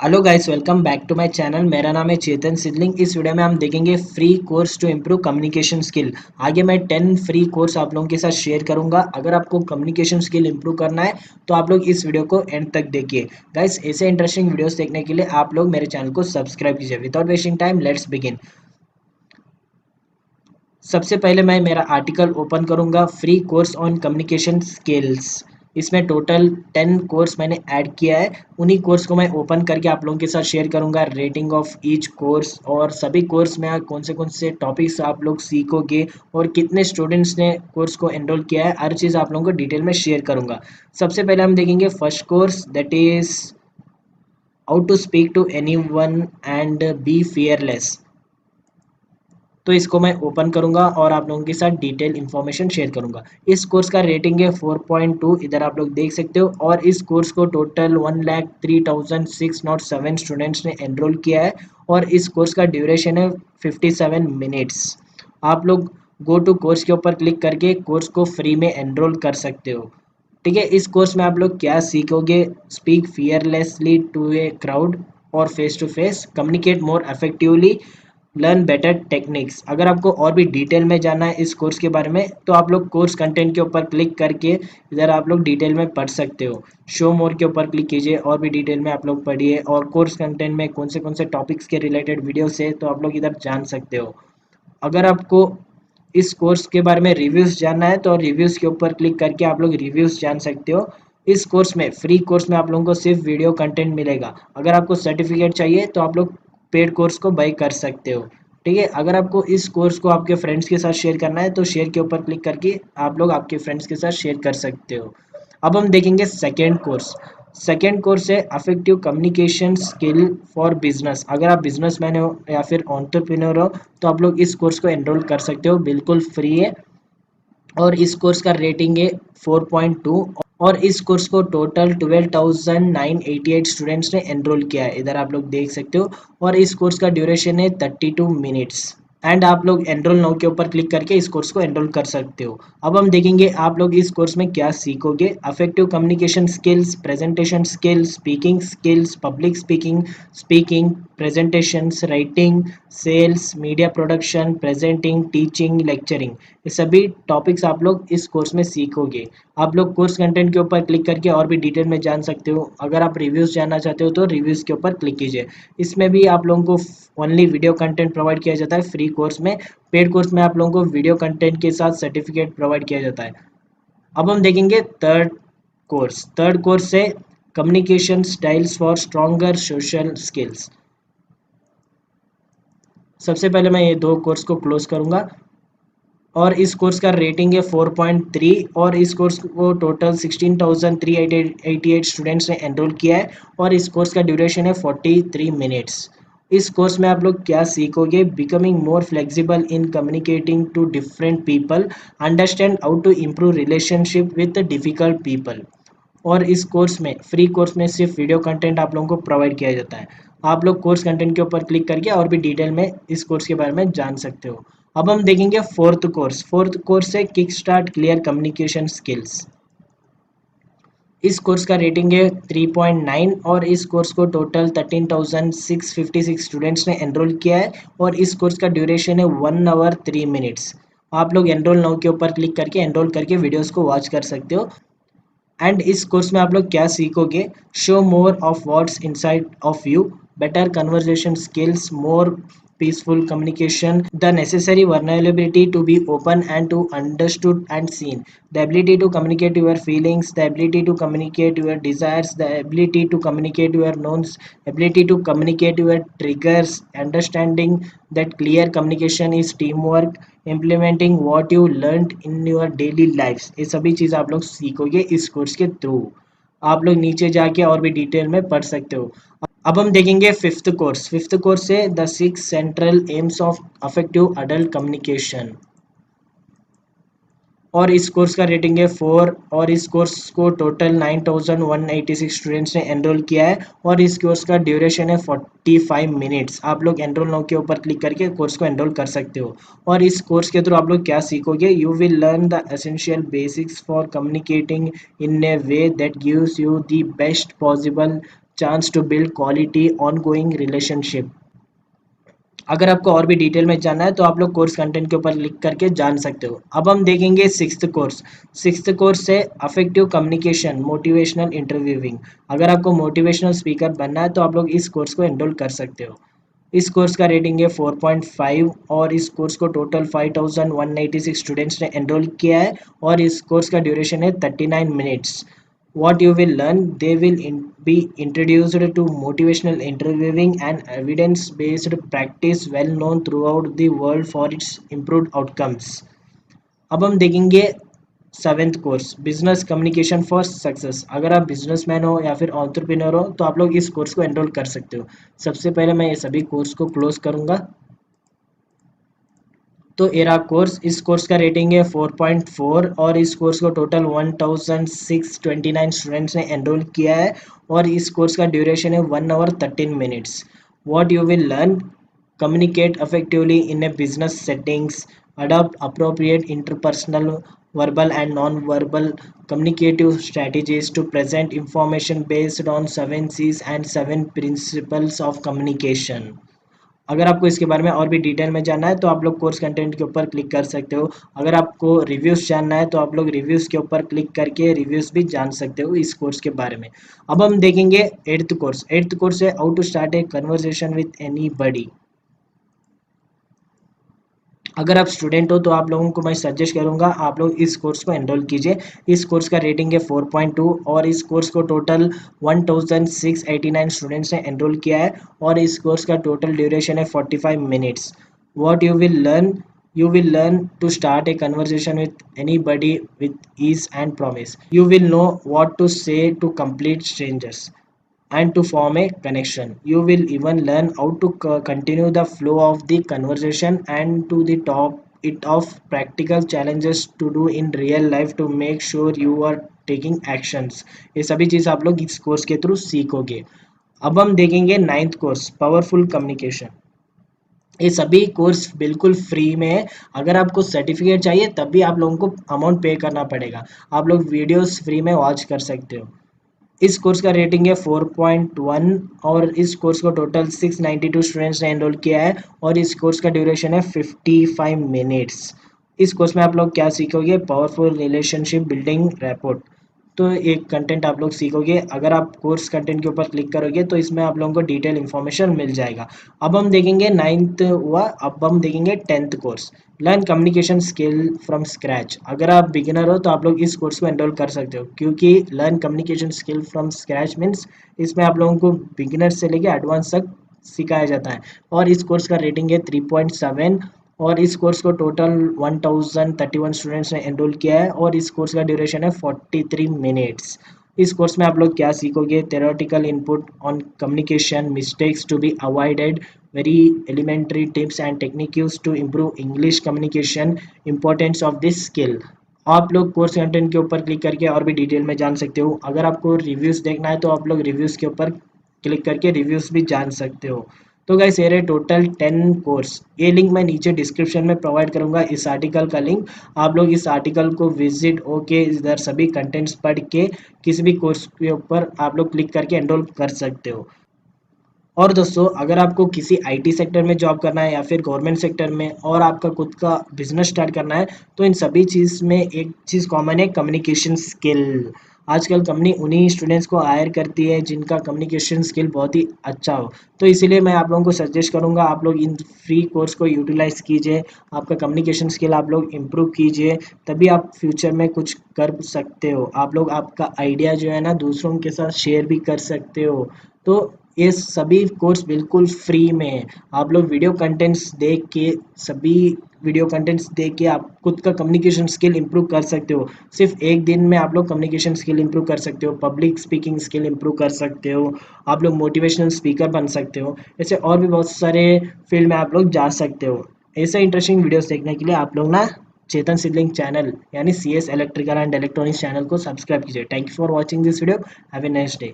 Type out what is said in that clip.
Hello guys, welcome back to my channel. मेरा नाम है चेतन सिद्धलिंग। इस वीडियो में हम देखेंगे free course to improve communication skill. आगे मैं 10 फ्री कोर्स आप लोगों के साथ शेयर करूंगा। अगर आपको कम्युनिकेशन स्किल इंप्रूव करना है तो आप लोग इस वीडियो को एंड तक देखिए। गाइस, ऐसे इंटरेस्टिंग वीडियोस देखने के लिए आप लोग मेरे चैनल को सब्सक्राइब कीजिए। Without wasting time, let's begin. सबसे पहले मैं मेरा आर्टिकल ओपन करूंगा, free course on communication skills. इसमें टोटल 10 कोर्स मैंने ऐड किया है। उन्हीं कोर्स को मैं ओपन करके आप लोगों के साथ शेयर करूंगा, रेटिंग ऑफ ईच कोर्स और सभी कोर्स में कौन से टॉपिक्स आप लोग सीखोगे और कितने स्टूडेंट्स ने कोर्स को एनरोल किया है, हर चीज़ आप लोगों को डिटेल में शेयर करूंगा। सबसे पहले हम देखेंगे first course, that is how to speak to anyone and be fearless. तो इसको मैं ओपन करूंगा और आप लोगों के साथ डिटेल इन्फॉर्मेशन शेयर करूंगा। इस कोर्स का रेटिंग है 4.2, इधर आप लोग देख सकते हो। और इस कोर्स को टोटल 1,03,607 स्टूडेंट्स ने एनरोल किया है और इस कोर्स का ड्यूरेशन है 57 मिनट्स। आप लोग गो टू कोर्स के ऊपर क्लिक करके कोर्स को फ्री में एनरोल कर सकते हो। ठीक है, इस कोर्स में आप लोग क्या सीखोगे? Speak fearlessly to a crowd और face to face, communicate more effectively, learn better techniques. अगर आपको और भी डिटेल में जानना है इस कोर्स के बारे में तो आप लोग कोर्स कंटेंट के ऊपर क्लिक करके इधर आप लोग डिटेल में पढ़ सकते हो। शो मोर के ऊपर क्लिक कीजिए और भी डिटेल में आप लोग पढ़िए, और कोर्स कंटेंट में कौन से टॉपिक्स के रिलेटेड वीडियोस है तो आप लोग इधर जान सकते हो। अगर आपको इस कोर्स के बारे में रिव्यूज़ जानना है तो रिव्यूज़ के ऊपर क्लिक करके आप लोग रिव्यूज़ जान सकते हो। इस कोर्स में, फ्री कोर्स में, आप लोगों को सिर्फ वीडियो कंटेंट मिलेगा। अगर आपको सर्टिफिकेट चाहिए तो आप लोग पेड कोर्स को बाई कर सकते हो। ठीक है, अगर आपको इस कोर्स को आपके फ्रेंड्स के साथ शेयर करना है तो शेयर के ऊपर क्लिक करके आप लोग आपके फ्रेंड्स के साथ शेयर कर सकते हो। अब हम देखेंगे सेकेंड कोर्स। सेकेंड कोर्स है affective communication skill for business. अगर आप बिजनेसमैन हो या फिर एंटरप्रेन्योर हो तो आप लोग इस कोर्स को एनरोल कर सकते हो, बिल्कुल फ्री है। और इस कोर्स का रेटिंग है 4.2 और इस कोर्स को टोटल 12,988 स्टूडेंट्स ने एनरोल किया है, इधर आप लोग देख सकते हो। और इस कोर्स का ड्यूरेशन है 32 मिनट्स। एंड आप लोग एनरोल नाउ के ऊपर क्लिक करके इस कोर्स को एनरोल कर सकते हो। अब हम देखेंगे आप लोग इस कोर्स में क्या सीखोगे। Effective communication skills, presentation skills, speaking skills, public speaking, speaking presentations, writing, sales, media production, presenting, teaching, lecturing, ये सभी टॉपिक्स आप लोग इस कोर्स में सीखोगे। आप लोग कोर्स कंटेंट के ऊपर क्लिक करके और भी डिटेल में जान सकते हो। अगर आप रिव्यूज़ जानना चाहते हो तो रिव्यूज़ के ऊपर क्लिक कीजिए। इसमें भी आप लोगों को ओनली वीडियो कंटेंट प्रोवाइड किया जाता है फ्री कोर्स में। पेड कोर्स में आप लोगों को वीडियो कंटेंट के साथ सर्टिफिकेट प्रोवाइड किया जाता है। अब हम देखेंगे थर्ड कोर्स। थर्ड कोर्स है communication styles for stronger social skills. सबसे पहले मैं ये दो कोर्स को क्लोज करूंगा और इस कोर्स का रेटिंग है 4.3 और इस कोर्स को टोटल 16,388 स्टूडेंट्स ने एनरोल किया है और इस कोर्स का ड्यूरेशन है 43 मिनट्स। इस कोर्स में आप लोग क्या सीखोगे? Becoming more flexible in communicating to different people, understand how to improve relationship with difficult people. और इस कोर्स में, फ्री कोर्स में, सिर्फ वीडियो कंटेंट आप लोगों को प्रोवाइड किया जाता है। आप लोग कोर्स कंटेंट के ऊपर क्लिक करके और भी डिटेल में इस कोर्स के बारे में जान सकते हो। अब हम देखेंगे फोर्थ कोर्स। फोर्थ कोर्स है kick start clear communication skills. इस कोर्स का रेटिंग है 3.9 और इस कोर्स को टोटल 13,656 स्टूडेंट्स ने एनरोल किया है और इस कोर्स का ड्यूरेशन है 1 आवर 3 मिनट्स। आप लोग एनरोल नाउ के ऊपर क्लिक करके एनरोल करके वीडियोस को वॉच कर सकते हो। एंड इस कोर्स में आप लोग क्या सीखोगे? Show more of what's inside of you, better conversation skills, more peaceful communication, the necessary vulnerability to be open and to understood and seen, the ability to communicate your feelings, the ability to communicate your desires, the ability to communicate your knowns, ability to communicate your triggers, understanding that clear communication is teamwork, implementing what you learned in your daily lives। ये सभी चीज़ आप लोग सीखोगे इस course के through. आप लोग नीचे जाके और भी डिटेल में पढ़ सकते हो। अब हम देखेंगे फिफ्थ कोर्स। फिफ्थ कोर्स है the 6 central AIIMS of affective adult communication और इस कोर्स का रेटिंग है 4 और इस कोर्स को टोटल 9,186 स्टूडेंट्स ने एनरोल किया है और इस कोर्स का ड्यूरेशन है 45 मिनट्स। आप लोग एनरोल नाउ के ऊपर क्लिक करके कोर्स को एनरोल कर सकते हो। और इस कोर्स के थ्रू आप लोग क्या सीखोगे? You will learn the essential basics for communicating in A way that gives you the best possible chance to build quality ongoing relationship. अगर आपको और भी डिटेल में जानना है तो आप लोग कोर्स कंटेंट के ऊपर क्लिक करके जान सकते हो। अब हम देखेंगे सिक्स्थ कोर्स। सिक्स्थ कोर्स है अफेक्टिव कम्युनिकेशन मोटिवेशनल इंटरव्यूइंग। अगर आपको मोटिवेशनल स्पीकर बनना है तो आप लोग इस कोर्स को एनरोल कर सकते हो। इस कोर्स का रेटिंग है 4.5 और इस कोर्स को टोटल 5186 स्टूडेंट्स ने एनरोल किया है और इस कोर्स का ड्यूरेशन है 39 minutes. What you will learn, they will be introduced to motivational interviewing and evidence-based practice well known throughout the world for its improved outcomes. अब हम देखेंगे seventh course business communication for success. अगर आप businessman हो या फिर entrepreneur हो तो आप लोग इस कोर्स को एनरोल कर सकते हो। सबसे पहले मैं ये सभी कोर्स को क्लोज करूंगा। तो एरा कोर्स, इस कोर्स का रेटिंग है 4.4 और इस कोर्स को टोटल 1629 स्टूडेंट्स ने एनरोल किया है और इस कोर्स का ड्यूरेशन है 1 hour 13 minutes। What you will learn, communicate effectively in a business settings, adopt appropriate interpersonal verbal and non-verbal communicative strategies to present information based on 7 C's and 7 principles of communication। अगर आपको इसके बारे में और भी detail में जानना है तो आप लोग कोर्स कंटेंट के ऊपर क्लिक कर सकते हो। अगर आपको रिव्यूज़ जानना है तो आप लोग रिव्यूज़ के ऊपर क्लिक करके रिव्यूज़ भी जान सकते हो इस कोर्स के बारे में। अब हम देखेंगे एट्थ कोर्स। एट्थ कोर्स है how to start a conversation with anybody. अगर आप स्टूडेंट हो तो आप लोगों को मैं सजेस्ट करूंगा आप लोग इस कोर्स को एनरोल कीजिए। इस कोर्स का रेटिंग है 4.2 और इस कोर्स को टोटल 1689 स्टूडेंट्स ने एनरोल किया है और इस कोर्स का टोटल ड्यूरेशन है 45 minutes. What you will learn, you will learn to start a conversation with anybody with ease and promise. You will know what to say to complete strangers and to form a connection. You will even learn how to continue the flow of the conversation and to the top it of practical challenges to do in real life to make sure you are taking actions. ये सभी चीज़ आप लोग इस course के through सीखोगे। अब हम देखेंगे नाइन्थ कोर्स पावरफुल कम्युनिकेशन। ये सभी कोर्स बिल्कुल फ्री में है। अगर आपको सर्टिफिकेट चाहिए तब भी आप लोगों को अमाउंट पे करना पड़ेगा। आप लोग वीडियोस फ्री में वॉच कर सकते हो। इस कोर्स का रेटिंग है 4.1 और इस कोर्स को टोटल 692 स्टूडेंट्स ने एनरोल किया है और इस कोर्स का ड्यूरेशन है 55 मिनट्स। इस कोर्स में आप लोग क्या सीखोगे, पावरफुल रिलेशनशिप बिल्डिंग रैपोर्ट। तो एक कंटेंट आप लोग सीखोगे। अगर आप कोर्स कंटेंट के ऊपर क्लिक करोगे तो इसमें आप लोगों को डिटेल इन्फॉर्मेशन मिल जाएगा। अब हम देखेंगे नाइन्थ हुआ, अब हम देखेंगे tenth course learn communication skill from scratch. अगर आप बिगिनर हो तो आप लोग इस कोर्स को एनरोल कर सकते हो क्योंकि learn communication skill from scratch means इसमें आप लोगों को बिगिनर से लेके एडवांस तक सिखाया जाता है और इस कोर्स का रेटिंग है 3.7 और इस कोर्स को टोटल 1031 स्टूडेंट्स ने एनरोल किया है और इस कोर्स का ड्यूरेशन है 43 मिनट्स। इस कोर्स में आप लोग क्या सीखोगे, theoretical input on communication mistakes to be avoided, very elementary tips and techniques to improve English communication, importance of this skill। आप लोग कोर्स कंटेंट के ऊपर क्लिक करके और भी डिटेल में जान सकते हो। अगर आपको रिव्यूज़ देखना है तो आप लोग रिव्यूज़ के ऊपर क्लिक करके रिव्यूज़ भी जान सकते हो। तो गाइस ये रहे टोटल 10 कोर्स। ये लिंक मैं नीचे डिस्क्रिप्शन में प्रोवाइड करूंगा, इस आर्टिकल का लिंक। आप लोग इस आर्टिकल को विजिट होके इधर सभी कंटेंट्स पढ़ के किसी भी कोर्स के ऊपर आप लोग क्लिक करके एनरोल कर सकते हो। और दोस्तों अगर आपको किसी आईटी सेक्टर में जॉब करना है या फिर गवर्नमेंट सेक्टर में और आपका खुद का बिजनेस स्टार्ट करना है तो इन सभी चीज़ में एक चीज़ कॉमन है, कम्युनिकेशन स्किल। आजकल कंपनी उन्हीं स्टूडेंट्स को हायर करती है जिनका कम्युनिकेशन स्किल बहुत ही अच्छा हो। तो इसीलिए मैं आप लोगों को सजेस्ट करूंगा आप लोग इन फ्री कोर्स को यूटिलाइज कीजिए, आपका कम्युनिकेशन स्किल आप लोग इम्प्रूव कीजिए, तभी आप फ्यूचर में कुछ कर सकते हो। आप लोग आपका आइडिया जो है ना दूसरों के साथ शेयर भी कर सकते हो। तो ये सभी कोर्स बिल्कुल फ्री में है। आप लोग वीडियो कंटेंट्स देख के सभी वीडियो कंटेंट्स देख के आप खुद का कम्युनिकेशन स्किल इंप्रूव कर सकते हो। सिर्फ एक दिन में आप लोग कम्युनिकेशन स्किल इंप्रूव कर सकते हो, पब्लिक स्पीकिंग स्किल इंप्रूव कर सकते हो, आप लोग मोटिवेशनल स्पीकर बन सकते हो। ऐसे और भी बहुत सारे फील्ड में आप लोग जा सकते हो। ऐसे इंटरेस्टिंग वीडियोस देखने के लिए आप लोग ना चेतन सिद्धलिंग चैनल यानी CS electrical and electronics channel को सब्सक्राइब कीजिए। Thank you for watching this video. Have a nice day.